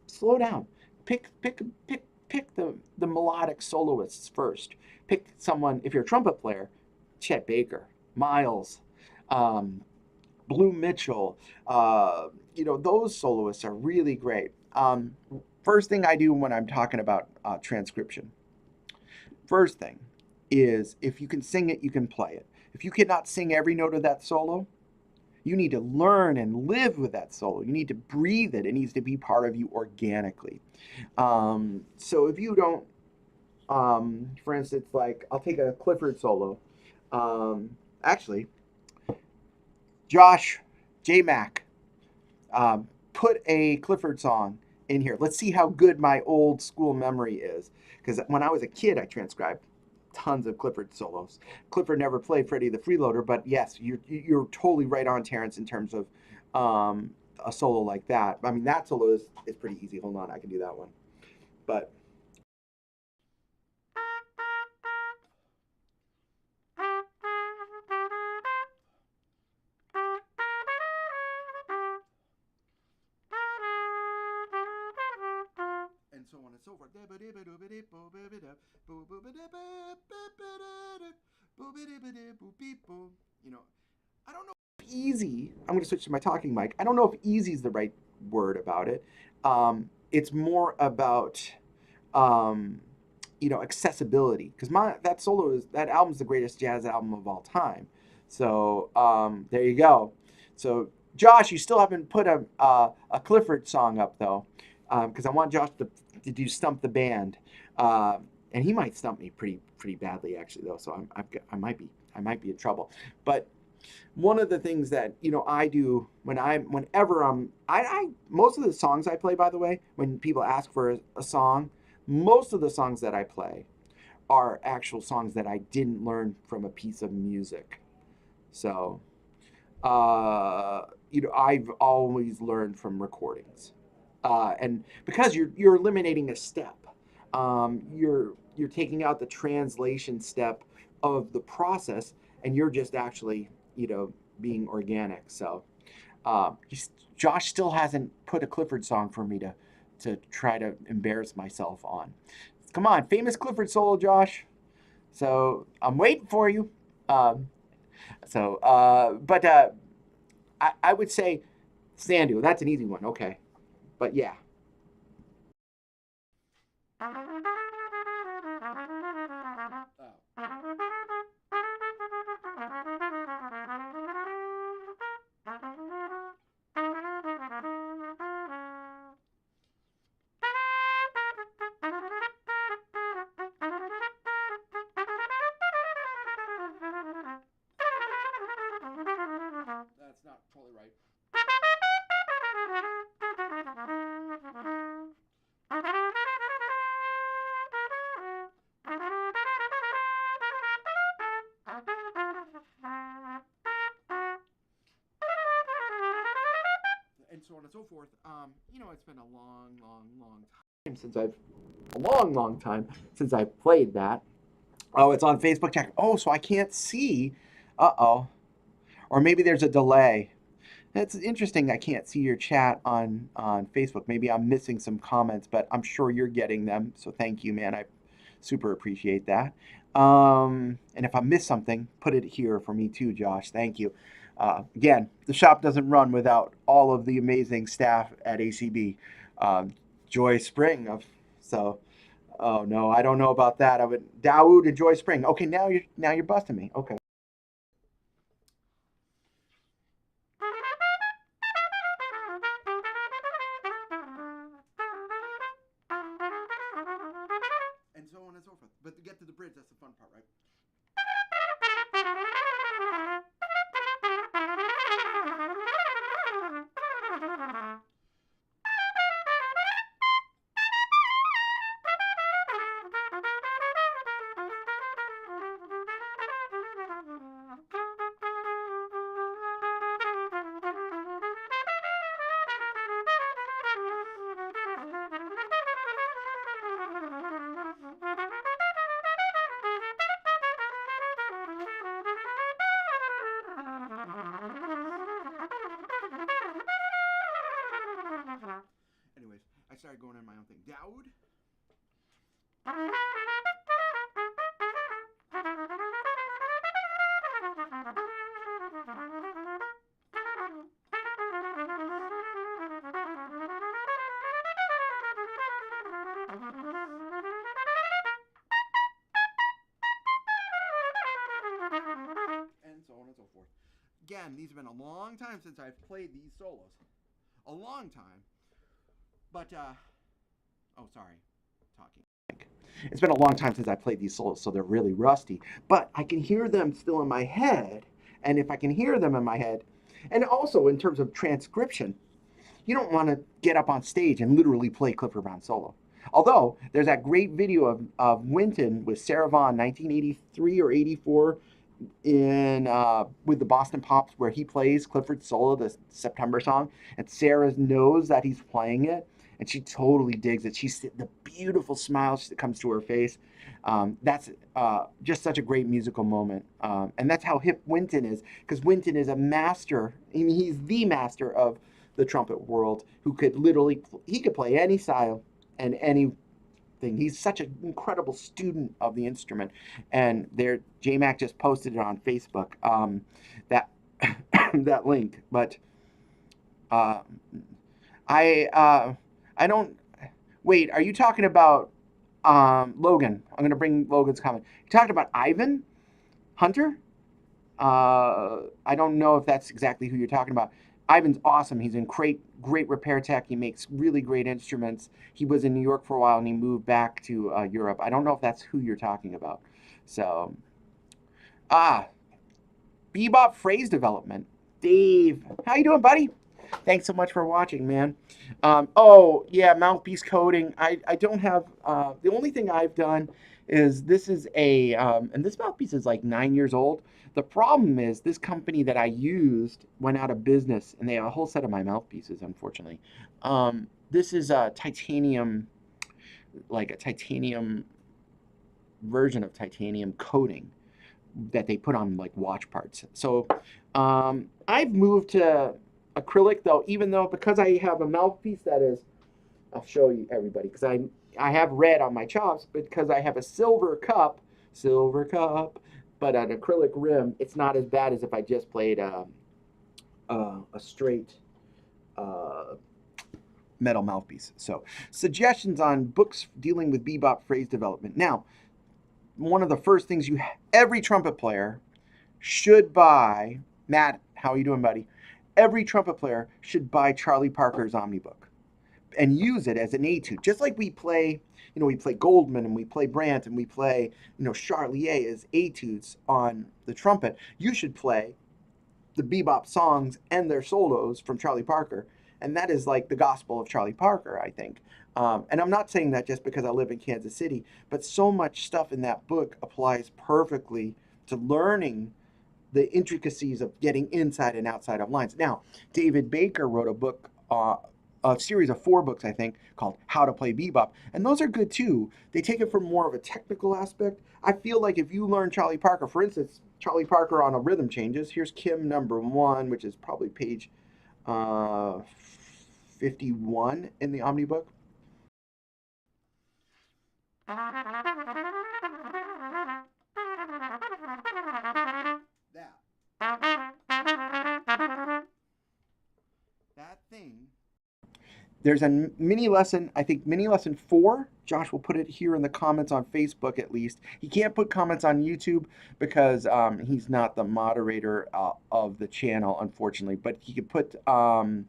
S1: Slow down. Pick the melodic soloists first. Pick someone, if you're a trumpet player, Chet Baker, Miles, Blue Mitchell, those soloists are really great. First thing I do when I'm talking about transcription, first thing is if you can sing it, you can play it. If you cannot sing every note of that solo, You need to learn and live with that solo. You need to breathe it. It needs to be part of you organically. So if you don't, for instance, like I'll take a Clifford solo. Actually, Josh, J Mac, put a Clifford song in here. Let's see how good my old school memory is. Because when I was a kid, I transcribed tons of Clifford solos. Clifford never played Freddie the Freeloader, but yes, you're totally right on, Terrence, in terms of a solo like that. I mean, that solo is pretty easy. Hold on, I can do that one. But and so on and so forth. You know, I don't know if easy. I'm going to switch to my talking mic. I don't know if easy is the right word about it. It's more about um, accessibility, because my that album's the greatest jazz album of all time. So there you go. So Josh, you still haven't put a Clifford song up though, because I want Josh to do Stump the Band, and he might stump me pretty badly actually though. So I might be in trouble. But one of the things that I do whenever I most of the songs I play, by the way, when people ask for a song, most of the songs that I play are actual songs that I didn't learn from a piece of music. So I've always learned from recordings, and because you're eliminating a step, you're taking out the translation step of the process, and you're just actually being organic. So Josh still hasn't put a Clifford song for me to try to embarrass myself on. Come on, famous Clifford solo, Josh. So I'm waiting for you. Um, but I would say Sandu. That's an easy one. Okay, but yeah. That's not totally right. And so on and so forth. It's been a long time since I've long time since I played that. Oh, it's on Facebook chat. Oh, so I can't see. Uh-oh. Or maybe there's a delay. That's interesting. I can't see your chat on Facebook. Maybe I'm missing some comments, but I'm sure you're getting them. So thank you, man. I super appreciate that. And if I miss something, put it here for me too, Josh. Thank you. Again, the shop doesn't run without all of the amazing staff at ACB. Joy Spring so. Oh no, I don't know about that. I would Dawood and Joy Spring. Okay, now you're busting me. Okay. And so on and so forth. But to get to the bridge, that's the fun part, right? Anyways, I started going on my own thing. Dawood. And so on and so forth. again, these have been a long time since I've played these solos. A long time. But, oh, sorry. Talking. It's been a long time since I played these solos, so they're really rusty. But I can hear them still in my head. And if I can hear them in my head, and also in terms of transcription, you don't want to get up on stage and literally play Clifford Brown solo. Although there's that great video of Wynton with Sarah Vaughan, 1983 or 84, in with the Boston Pops, where he plays Clifford's solo, the September song, and Sarah knows that he's playing it, and she totally digs it. She's the beautiful smile that comes to her face. That's just such a great musical moment, and that's how hip Wynton is, because Wynton is a master. I mean, he's the master of the trumpet world, who could literally he could play any style and anything. He's such an incredible student of the instrument, and there JMac just posted it on Facebook, that that link. But uh, I don't wait. Are you talking about Logan? I'm going to bring Logan's comment. You talking about Ivan Hunter? I don't know if that's exactly who you're talking about. Ivan's awesome. He's in great repair tech. He makes really great instruments. He was in New York for a while and he moved back to Europe. I don't know if that's who you're talking about. So, bebop phrase development. Dave, how you doing, buddy? Thanks so much for watching, man. Oh, yeah, mouthpiece coding. I don't have, the only thing I've done is this is a, and this mouthpiece is like 9 years old. The problem is this company that I used went out of business, and they have a whole set of my mouthpieces, unfortunately. This is a titanium, like a titanium version of titanium coating that they put on like watch parts. So I've moved to acrylic, though, even though, because I have a mouthpiece that is, I'll show you everybody, because I have red on my chops, because I have a silver cup, but an acrylic rim, it's not as bad as if I just played a straight metal mouthpiece. So, suggestions on books dealing with bebop phrase development. Now, one of the first things every trumpet player should buy, Matt, how are you doing, buddy? Every trumpet player should buy Charlie Parker's Omnibook and use it as an etude. Just like we play, we play Goldman and we play Brandt and we play, Charlier as etudes on the trumpet. You should play the bebop songs and their solos from Charlie Parker. And that is like the gospel of Charlie Parker, I think. And I'm not saying that just because I live in Kansas City, but so much stuff in that book applies perfectly to learning the intricacies of getting inside and outside of lines. Now, David Baker wrote a book, a series of 4 books, I think, called How to Play Bebop. And those are good too. They take it from more of a technical aspect. I feel like if you learn Charlie Parker, for instance, Charlie Parker on a rhythm changes, here's Kim number 1, which is probably page 51 in the Omnibook. That thing. There's a mini lesson, I think mini lesson 4. Josh will put it here in the comments on Facebook at least. He can't put comments on YouTube because he's not the moderator of the channel, unfortunately. But he could put that.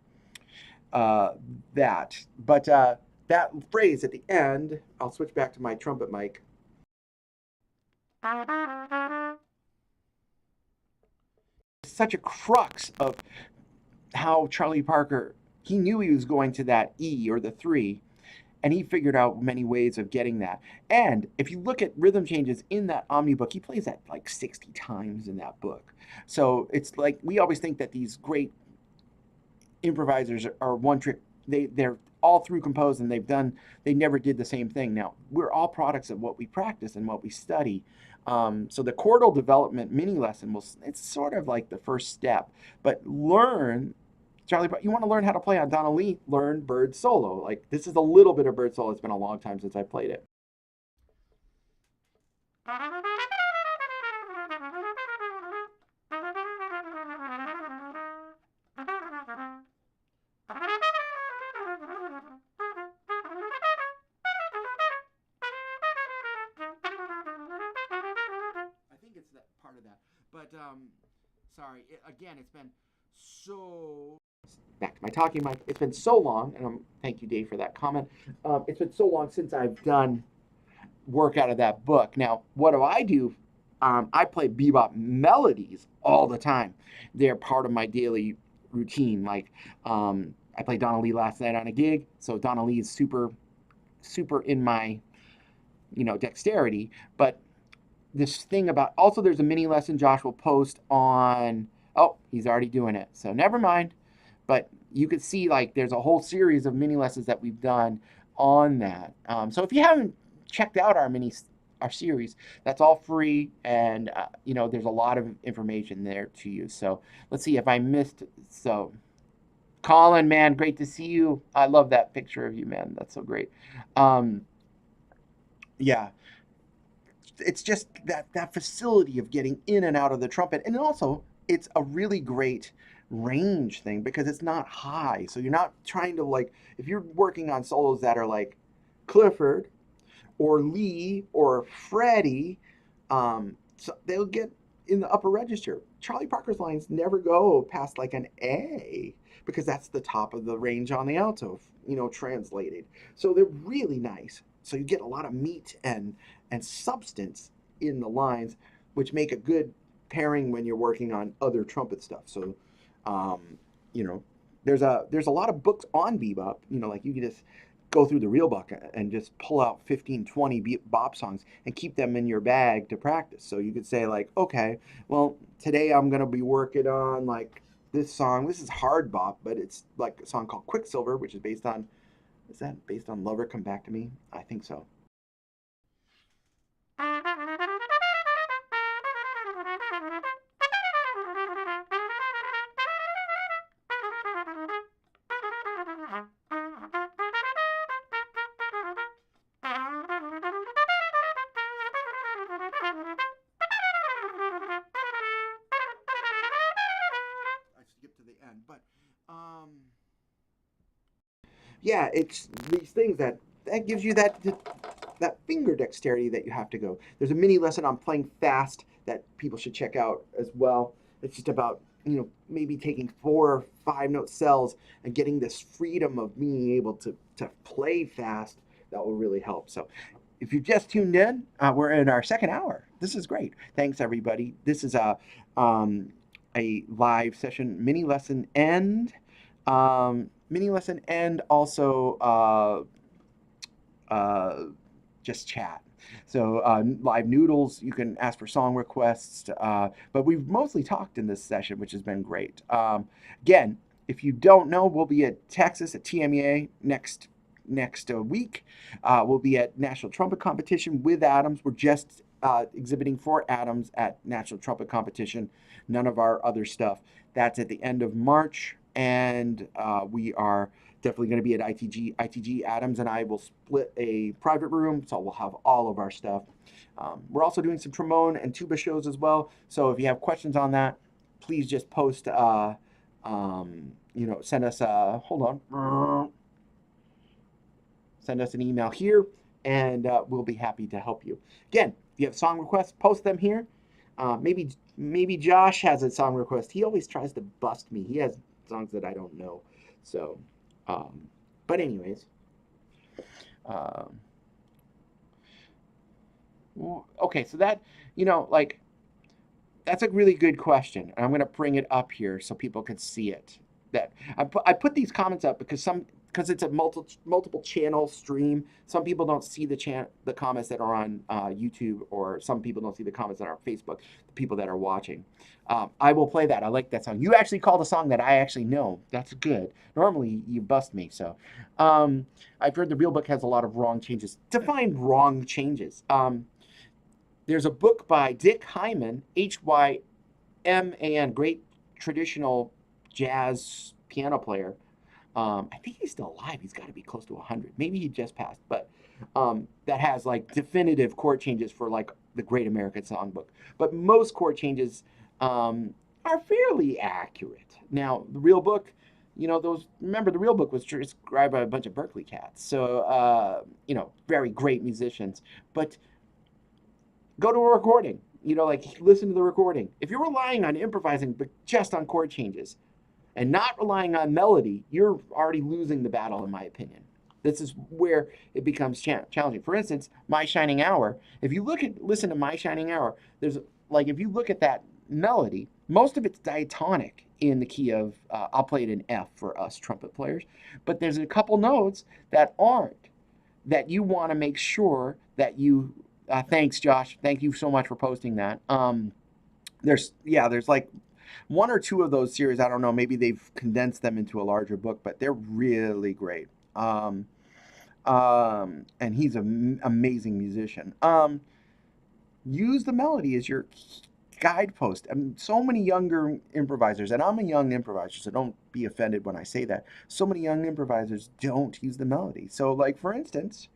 S1: But that phrase at the end, I'll switch back to my trumpet mic. Such a crux of how Charlie Parker, he knew he was going to that E or the 3, and he figured out many ways of getting that. And if you look at rhythm changes in that Omnibook, he plays that like 60 times in that book. So it's like, we always think that these great improvisers are one trick. They're all through composed, and they never did the same thing. Now, we're all products of what we practice and what we study. So the chordal development mini lesson it's sort of like the first step, but learn, Charlie, you want to learn how to play on Donna Lee, learn Bird solo. Like, this is a little bit of Bird solo. It's been a long time since I played it. But Sorry, again, it's been so. Back to my talking mic. It's been so long, and thank you, Dave, for that comment. It's been so long since I've done work out of that book. Now, what do I do? I play bebop melodies all the time. They're part of my daily routine. Like, I played Donna Lee last night on a gig, so Donna Lee is super, super in my, dexterity. But this thing about also there's a mini lesson Josh will post on. Oh, he's already doing it, so never mind. But you could see like there's a whole series of mini lessons that we've done on that. So if you haven't checked out our series, that's all free, and there's a lot of information there to use. So let's see if I missed. So Colin, man, great to see you. I love that picture of you, man. That's so great. Yeah, it's just that facility of getting in and out of the trumpet, and also it's a really great range thing because it's not high, so you're not trying to, like, if you're working on solos that are like Clifford or Lee or Freddie, so they'll get in the upper register. Charlie Parker's lines never go past like an A because that's the top of the range on the alto, translated. So they're really nice. So you get a lot of meat and substance in the lines, which make a good pairing when you're working on other trumpet stuff. So, there's a lot of books on bebop. Like you can just go through the real book and just pull out 15, 20 bop songs and keep them in your bag to practice. So you could say like, okay, well, today I'm going to be working on like this song. This is hard bop, but it's like a song called Quicksilver, which is based on, is that based on Lover Come Back to Me? I think so. But yeah, it's these things that gives you that finger dexterity that you have to go. There's a mini lesson on playing fast that people should check out as well. It's just about maybe taking 4 or 5 note cells and getting this freedom of being able to play fast. That will really help. So if you've just tuned in, we're in our second hour. This is great. Thanks everybody. This is a live session mini lesson and also just chat. So live noodles, you can ask for song requests, but we've mostly talked in this session, which has been great. Again, if you don't know, we'll be at Texas at TMEA next week. We'll be at National Trumpet Competition with Adams. We're just exhibiting for Adams at National Trumpet Competition. None of our other stuff. That's at the end of March, and we are definitely going to be at ITG. Adams and I will split a private room, so we'll have all of our stuff. We're also doing some trombone and tuba shows as well. So if you have questions on that, please just post. Send us. Hold on. Send us an email here, and we'll be happy to help you. Again, if you have song requests, post them here. Maybe Josh has a song request. He always tries to bust me. He has songs that I don't know. So, but anyways, okay. So that that's a really good question, and I'm going to bring it up here so people can see it. That I put these comments up because it's a multiple channel stream. Some people don't see the comments that are on YouTube, or some people don't see the comments that are on Facebook. The people that are watching, I will play that. I like that song. You actually called a song that I actually know. That's good. Normally you bust me. So I've heard the real book has a lot of wrong changes. Define wrong changes. There's a book by Dick Hyman, Hyman, great traditional jazz piano player. I think he's still alive. He's got to be close to 100. Maybe he just passed, but that has like definitive chord changes for like the Great American Songbook. But most chord changes are fairly accurate. Now, the real book, remember the real book was transcribed by a bunch of Berkeley cats. So, very great musicians. But go to a recording. You know, like listen to the recording. If you're relying on improvising, but just on chord changes and not relying on melody, you're already losing the battle, in my opinion. This is where it becomes challenging. For instance, My Shining Hour. If you listen to My Shining Hour, there's like if you look at that melody, most of it's diatonic in the key of I'll play it in F for us trumpet players, but there's a couple notes that aren't, that you want to make sure that you thanks Josh, thank you so much for posting that. There's like one or two of those series, I don't know, maybe they've condensed them into a larger book, but they're really great. And he's an amazing musician. Use the melody as your guidepost. I mean, so many younger improvisers, and I'm a young improviser, so don't be offended when I say that. So many young improvisers don't use the melody. So, like for instance,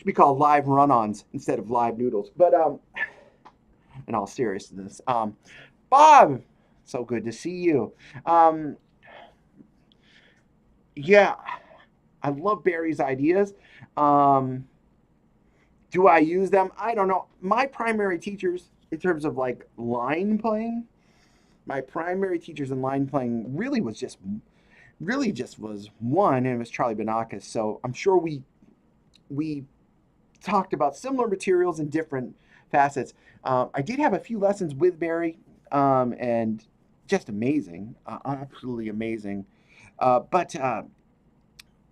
S1: should be called live run-ons instead of live noodles. But in all seriousness, Bob, so good to see you. Um, yeah, I love Barry's ideas. Um, do I use them? I don't know. My primary teachers, in terms of like line playing, my primary teachers in line playing really just was one, and it was Charlie Banakis. So I'm sure we talked about similar materials in different facets. I did have a few lessons with Barry, and just amazing, absolutely amazing. But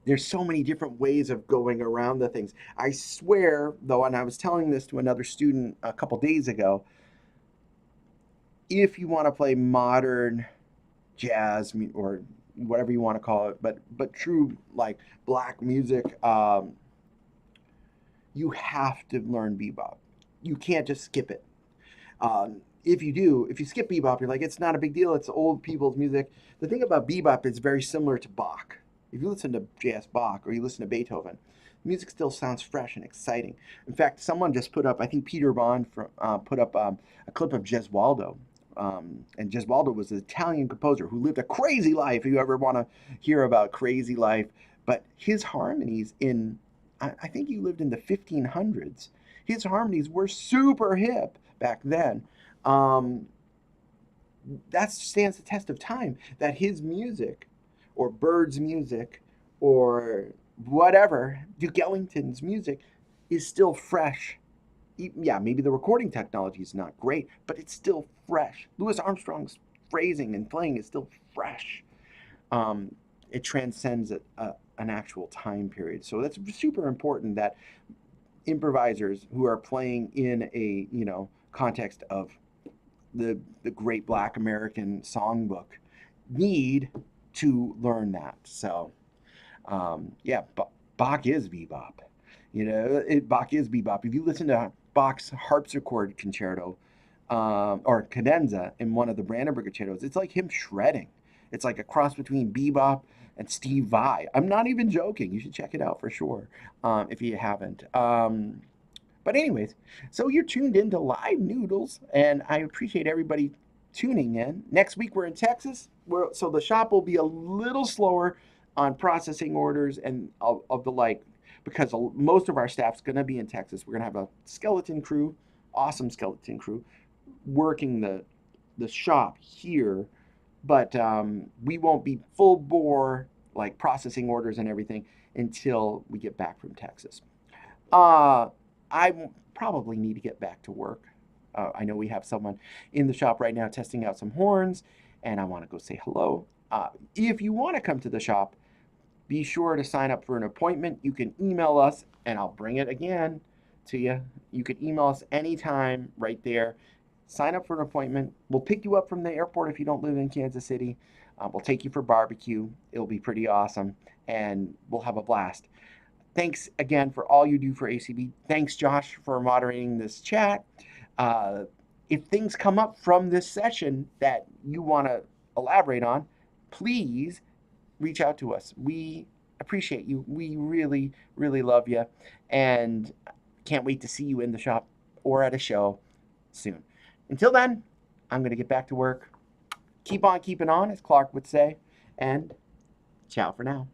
S1: there's so many different ways of going around the things. I swear, though, and I was telling this to another student a couple days ago, if you want to play modern jazz or whatever you want to call it, but true like black music, you have to learn bebop. You can't just skip it. If you do, if you skip bebop, you're like, it's not a big deal. It's old people's music. The thing about bebop is very similar to Bach. If you listen to J.S. Bach or you listen to Beethoven, music still sounds fresh and exciting. In fact, someone just put up, I think Peter Bond put up a clip of Gesualdo. And Gesualdo was an Italian composer who lived a crazy life. If you ever want to hear about crazy life, but his harmonies I think he lived in the 1500s. His harmonies were super hip back then. Um, that stands the test of time. That his music, or Bird's music, or whatever, Duke Ellington's music, is still fresh. Yeah, maybe the recording technology is not great, but it's still fresh. Louis Armstrong's phrasing and playing is still fresh. It transcends an actual time period. So that's super important that improvisers who are playing in a context of the great Black American songbook need to learn that. So yeah, Bach is bebop. Bach is bebop. If you listen to Bach's harpsichord concerto, or cadenza in one of the Brandenburg concertos. It's like him shredding. It's like a cross between bebop and Steve Vai. I'm not even joking. You should check it out for sure if you haven't. But anyways, so you're tuned into Live Noodles, and I appreciate everybody tuning in. Next week we're in Texas, so the shop will be a little slower on processing orders and of the like, because most of our staff's going to be in Texas. We're going to have a skeleton crew, awesome skeleton crew, working the shop here, but we won't be full bore like processing orders and everything until we get back from Texas. Uh, I probably need to get back to work. I know we have someone in the shop right now testing out some horns, and I want to go say hello. If you want to come to the shop, be sure to sign up for an appointment. You can email us, and I'll bring it again to you. You can email us anytime right there. Sign up for an appointment. We'll pick you up from the airport if you don't live in Kansas City. We'll take you for barbecue. It'll be pretty awesome, and we'll have a blast. Thanks again for all you do for ACB. Thanks, Josh, for moderating this chat. If things come up from this session that you want to elaborate on, please reach out to us. We appreciate you. We really, really love you. And can't wait to see you in the shop or at a show soon. Until then, I'm going to get back to work. Keep on keeping on, as Clark would say. And ciao for now.